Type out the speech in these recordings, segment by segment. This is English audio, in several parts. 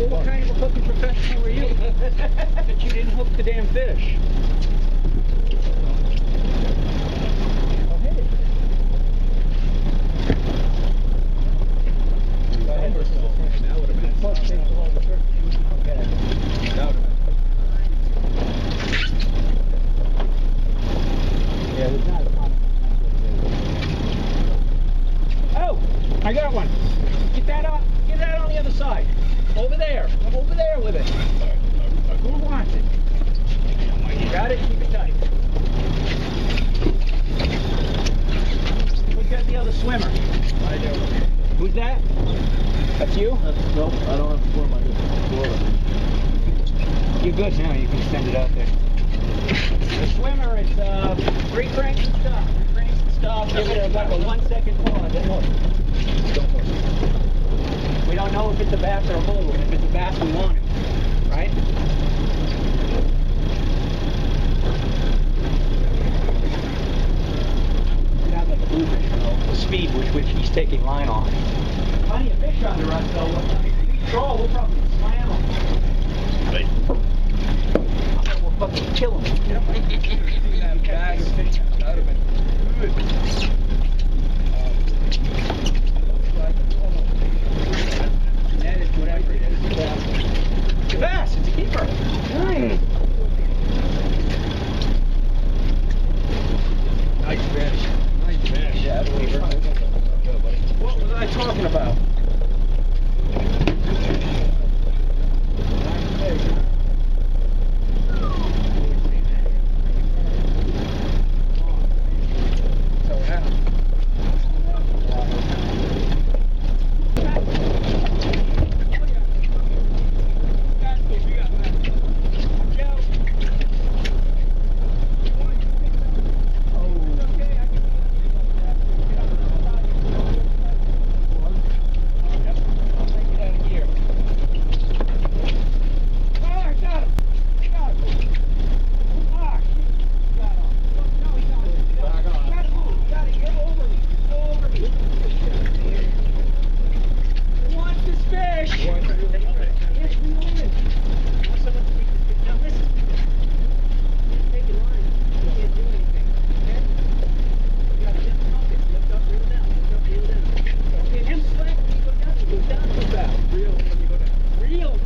Well, what kind of a fucking professional were you? That you didn't hook the damn fish. I'll hit it. Go ahead. That would have been something. Okay. That would have been. Yeah, there's not a ton. Oh, I got one. Get that up. Get that on the other side. Over there. Over there with it. Who wants it? You got it? Keep it tight. Who's got the other swimmer? I do. Who's that? That's you? Nope, I don't have to swim. I just float. You're good now. You can send it out there. The swimmer is 3 cranks and stop. 3 cranks and stop. Give it like a 1 second pause. Then hook. We don't know if it's a bass or a bull, and if it's a bass, we want it, right? Not like a bluefish, you know, the speed with which he's taking line off. Plenty of fish under us, though. If we draw, we'll probably slam them. Right. We'll fucking kill them. That bass, that would have been good. Whatever it is. It's a bass. It's a keeper. Nice fish. Nice fish. Yeah, what was I talking about?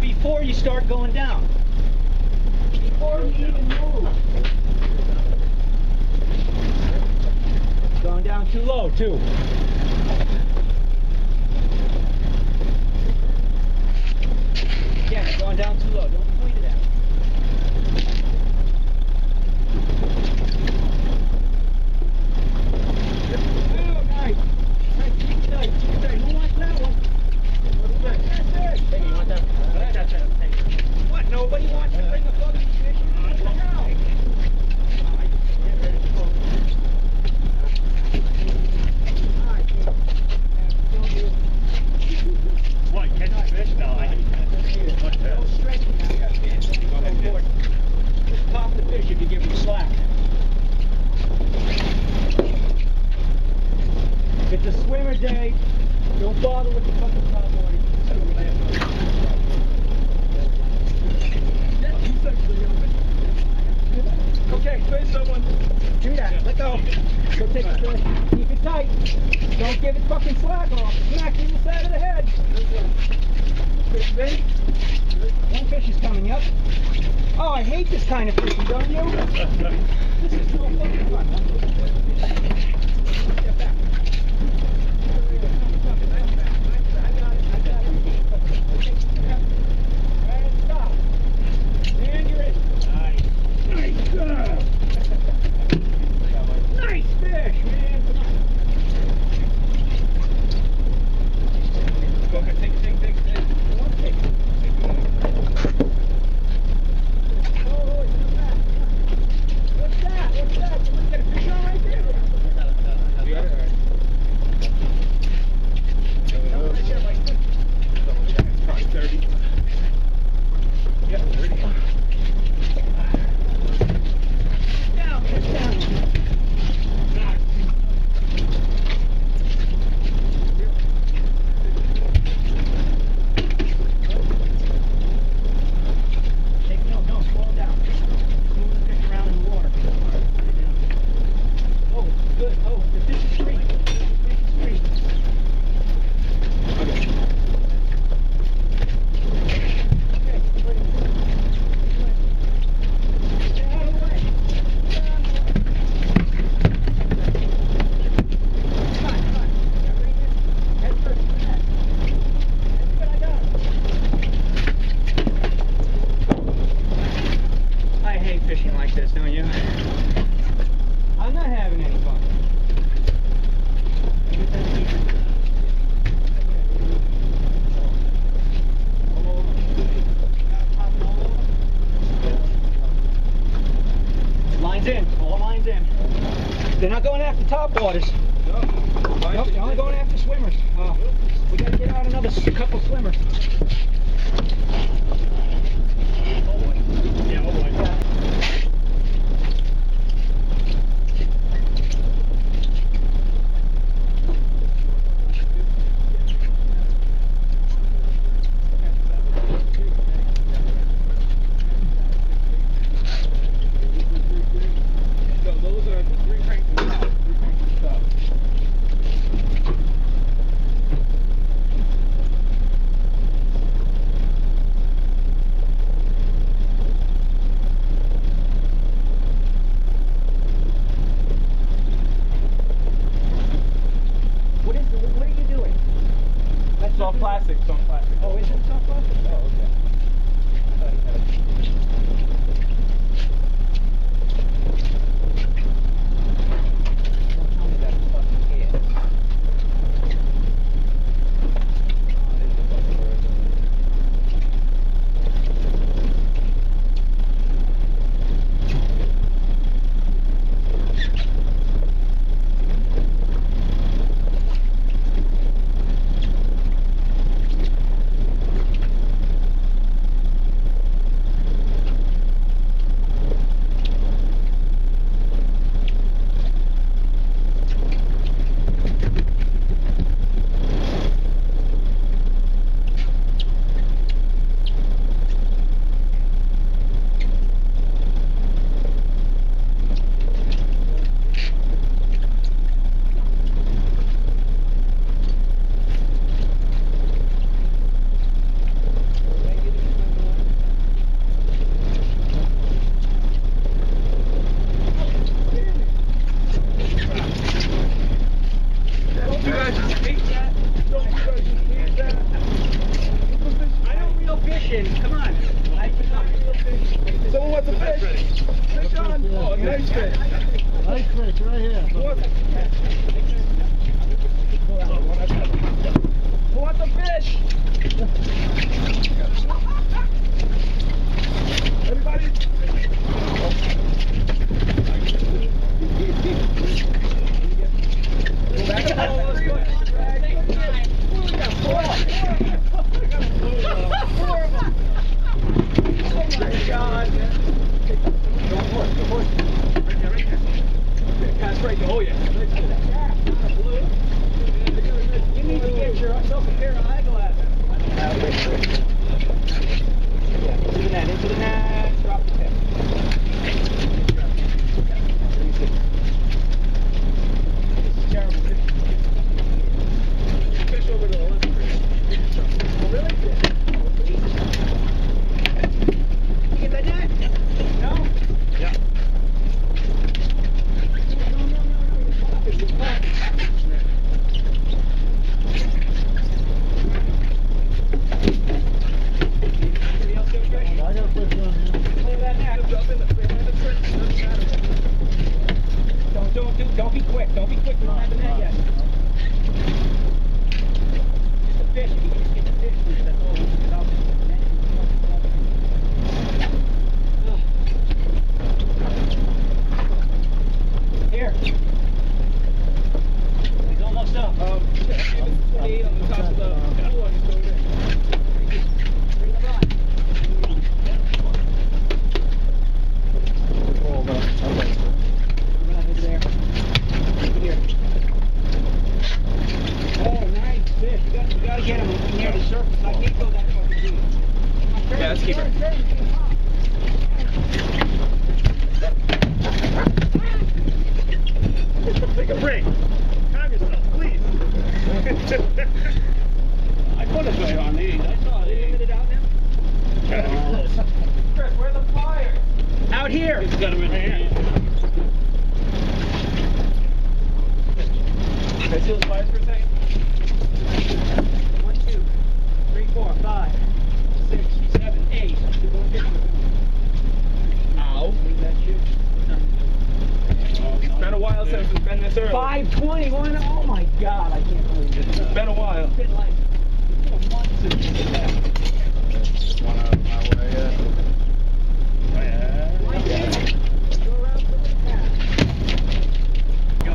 Before you start going down. Before you even move. Going down too low, too. Yeah, going down too low. Don't point it at. Oh, nice. Keep tight. Who wants that one? Hey, you want that? What? Nobody wants to bring a fucking fish in the ground. What, catch fish? No, I hate that. No stretching now. Just pop the fish if you give him slack. If it's a swimmer day, don't bother with the fucking cowboy. Okay, fish someone. Do that. Let go. Go take the fish. Keep it tight. Don't give it fucking slack off. Smack you in the side of the head. Fish bait. One fish is coming up. Oh, I hate this kind of fishing, don't you? This is no fucking fun. Step back. Nice fish, man. Come on. Go ahead, take. Oh, it's not bad. What's that? What's that? not going after top waters. No. Nope, you're only going after swimmers. We gotta get out another couple swimmers. Oh boy. Yeah, oh boy. So those are the 3 cranks and stop. 3 cranks and stop. What are you doing? That's It's all plastic. It's all plastic. Oh, is it soft plastic? Oh, okay. I thought you had it. Don't tell me that's fucking here. Don't you guys just hate that? Don't you guys just hate that? I know real fishing. Come on. I cannot real fishing. Someone wants a fish? Fish on. Oh, nice fish. Nice fish right here. Who wants Who wants a fish? Everybody? Go back to home. Let's go. Oh my God. Go horse. Right there. That's right. Oh yeah. You need to get yourself a pair of eyeglasses. Yeah, into the net, drop the tip. This is terrible. Fish over to the left. Oh, really? You get that net? No? Yeah. Anybody else got a fish? I got a fish down here. Play that net. Don't be quick. Don't be quick. We don't have the net yet. Just the fish. If you can just get the fish, please, that's all. Without the net, Here. He's almost up. Even 28 on the top of the pool on his shoulder. Bring the rod. Hold on. Okay. Rod over there. Here. Oh, nice fish. You gotta get him near the surface. I can't go that fucking deep. Yeah, let's keep her. Take a break. Calm yourself, please. I put a tray on these. I saw Limit it out now? Chris, where's the pliers? Out here. He's got them in hand. Can I see those pliers for a second? 1, 2, 3, 4, 5, 6, 7, 8. Ow. Leave that shit. It's been a while since we've been this early. 521. Oh my God, I can't believe it. It's been a while. It's been like 4 months since we did that. One out of my way. Right there. Go around to the back. Go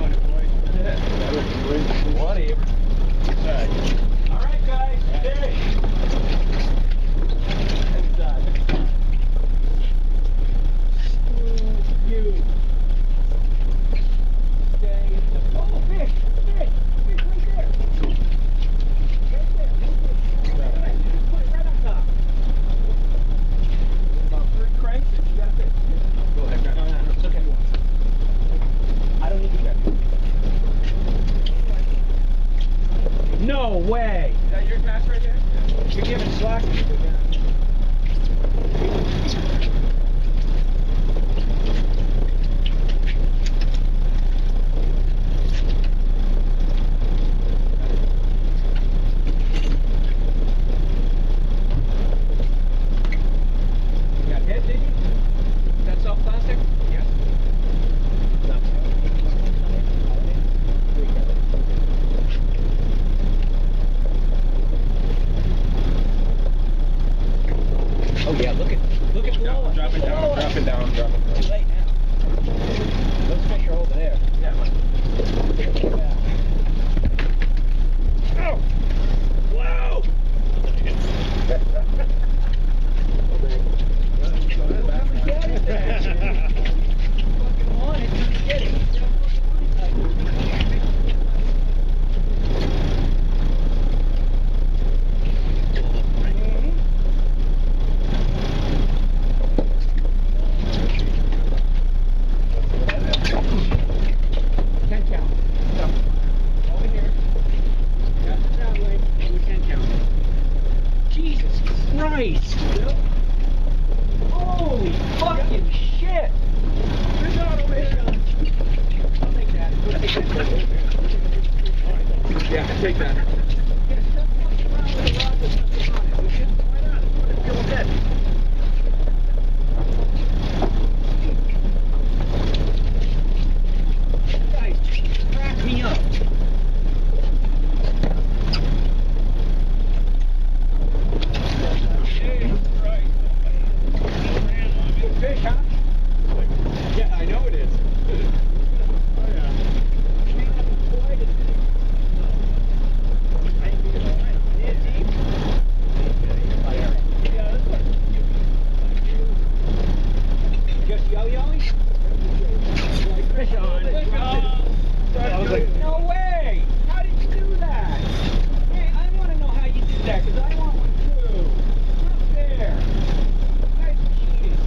No way. Is that your cast right there? You're giving slack. You got hit, did you? Is that soft plastic? Yes. Oh yeah, look at below us. Drop it down, Below drop us. it down, drop it down. Too late now. Those fish are over there. Yeah, man. Oh! Wow! Come and get it then. Fucking on it, come and get it. Ten count. Over here. Got it that way. And we 10 count. Jesus Christ! Holy fucking shit! Fish on over here. I'll take that. I'll take that. Yeah, take that. Get a step fucking around with a rod with nothing on it. We should. Why not? It's gonna feel dead. Guys, crack me up. Good fish, huh? Yeah, I know it is. Just yo-yoing? Fish on. No way! How did you do that? Hey, I want to know how you did that, because I want one too. Not fair. You guys are cheating.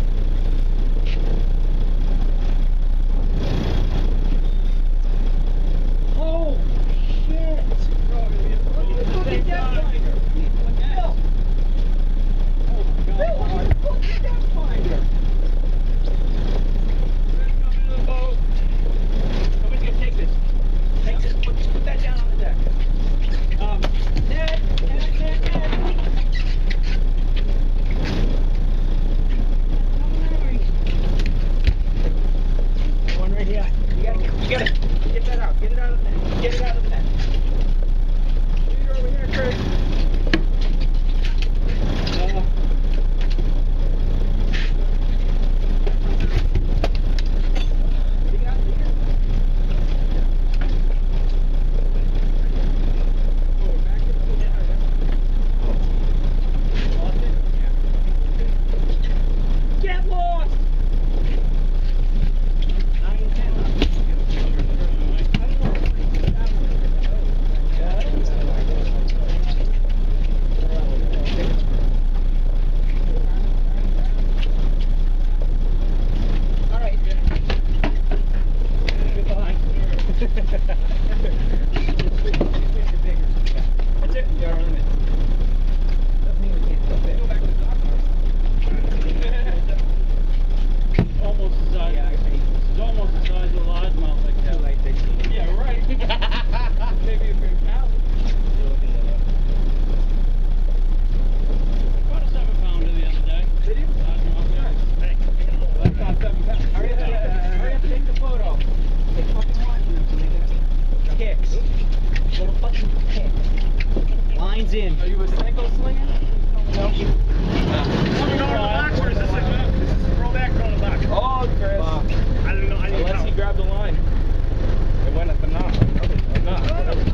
Holy shit! Look at that finder. Bill! Bill, what the fuck is that finder? Somebody's gonna take this. Take this, put that down on the deck. Ned. One right here. You gotta get that out. Get it out of the net. Get it out of the net. Leave it over here, Chris. What do you got here? Oh, we're back in the Lost it? Yeah. Get lost! 9 and 10, huh? I don't know. All right. Goodbye. That's it. You're on it. Doesn't mean we can't still fish. Go back to the dock. Almost the size. Yeah, I see. It's almost the size of a largemouth like that. Too late, 16. Yeah, right. Maybe a big pound. Caught a 7-pounder the other day. Did you? Largemouth, yeah. Hey, That's not 7 pounds. Hurry up, take the photo. Take fucking lines in so they can kicks. Little fucking kick. Lines in. Are you a Senko slinger? No. Oh, Chris. I don't know. I didn't Unless he count. grabbed the line. It went at the knot. Or not. Whatever.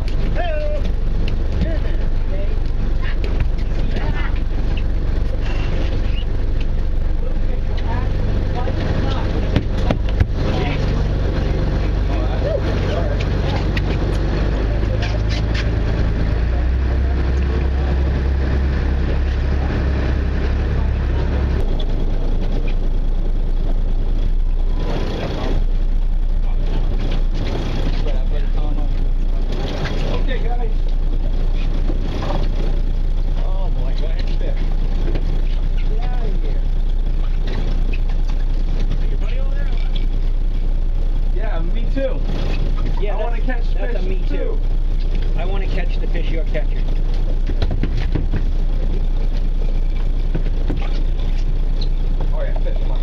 Yeah, I want to catch that's fish a me too. I want to catch the fish you're catching. Oh yeah, fish, come on.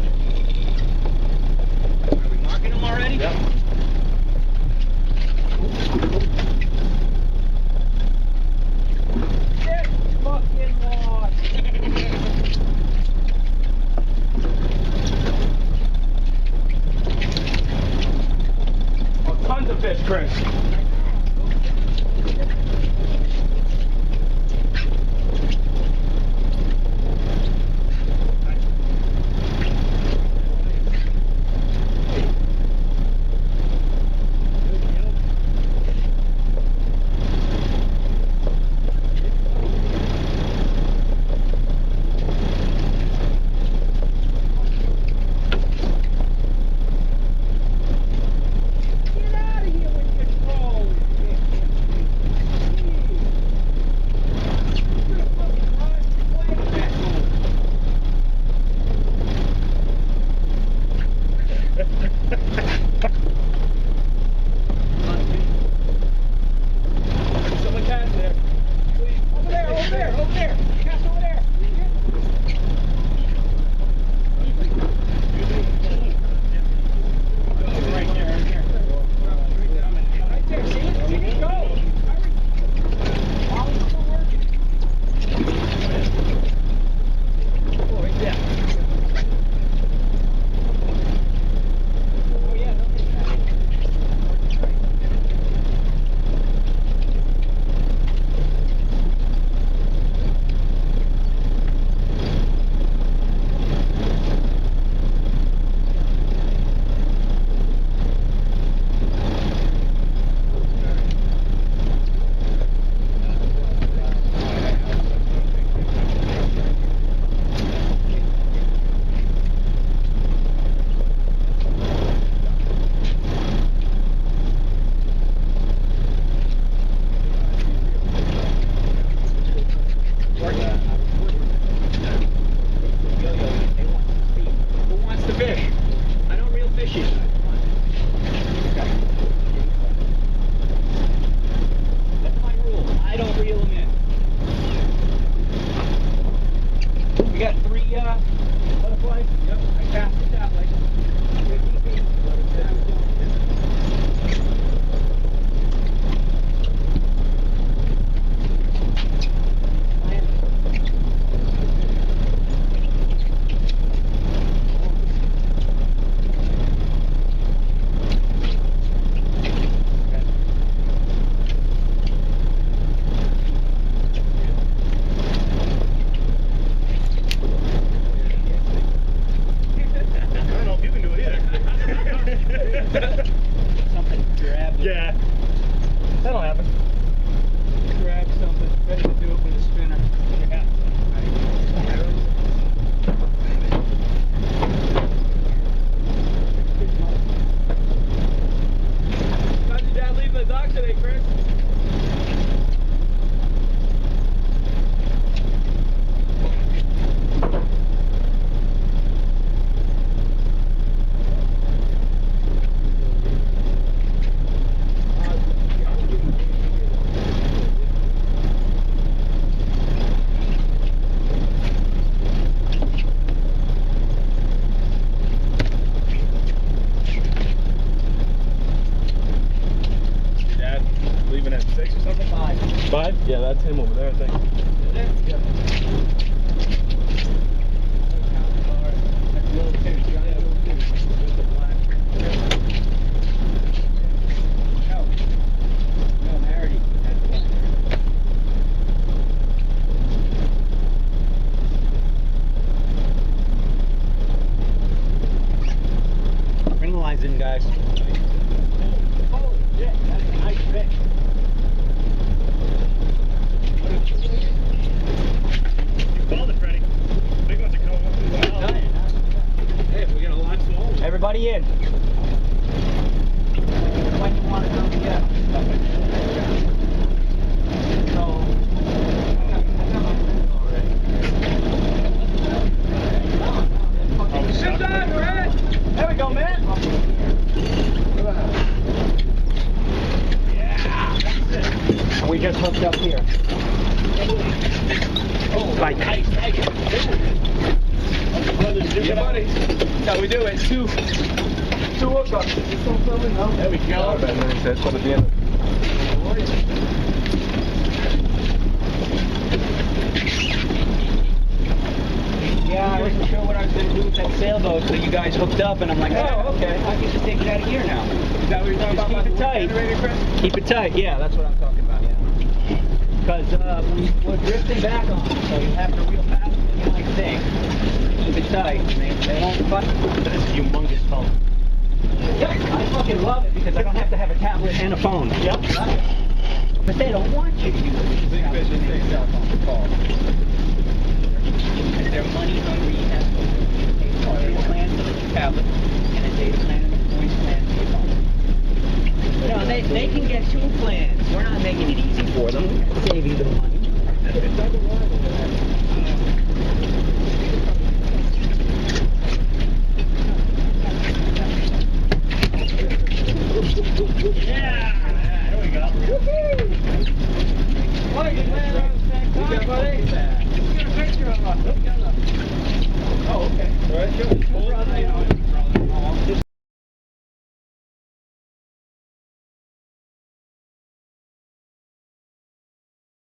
Are we marking them already? Yep. Get fucking lost. Oh, tons of fish, Chris. Get out of here with your trolls. You're gonna fucking run. Play on that move. Someone cast there. Over there, over there, over there. Cast over there. Right there, right there. Right there, see it? See it go. Hurry. While it's still working. Oh, right there. Oh, yeah, they'll take that. Who wants to fish? I don't reel fishes. That's my rule. I don't reel them in. We got 3 butterflies. Yep. I cast it that way. I don't know if you can do it either. Something grab. Yeah. That'll happen. Grab something. Ready to do it with a spinner. Yeah. How'd your dad leave the dock today, Chris? Your dad leaving at 6 or something? 5. 5? Yeah, that's him over there, I think. Is it? Yeah. That's a little fish. You got a little fish. With the black. No. No, Marity has black. Bring the lines in, guys. Holy shit, that's a nice fish. You called it, Freddie. Big ones are coming up. Hey, we got a lot smaller. Everybody in. just hooked up here. Oh, Like, nice. Yeah, buddy. That's how we do it. Two hookups. There we go. That's what the end. yeah, I wasn't sure what I was going to do with that sailboat, so you guys hooked up, and I'm like, oh, okay, I can just take it out of here now. Is that what you're talking about? Keep it tight. Keep it tight, yeah, that's what I'm talking about, yeah. Because we're drifting back on it, so you have to reel fast than you might think. Keep it tight, and they won't fight. That is a humongous phone. Yeah, I fucking love it because I don't have to have a tablet and a phone. Yep. But they don't want you to use it. Big fish and take cell phone to call. If they're money hungry, you have to take a data plan for the tablet and a data plan and a voice plan for your phone. No, they can get two plans. We're not making it easy for them, saving them money. Yeah! There we go. What, you playing around the same time, buddy? Get a picture of us. Oh, okay.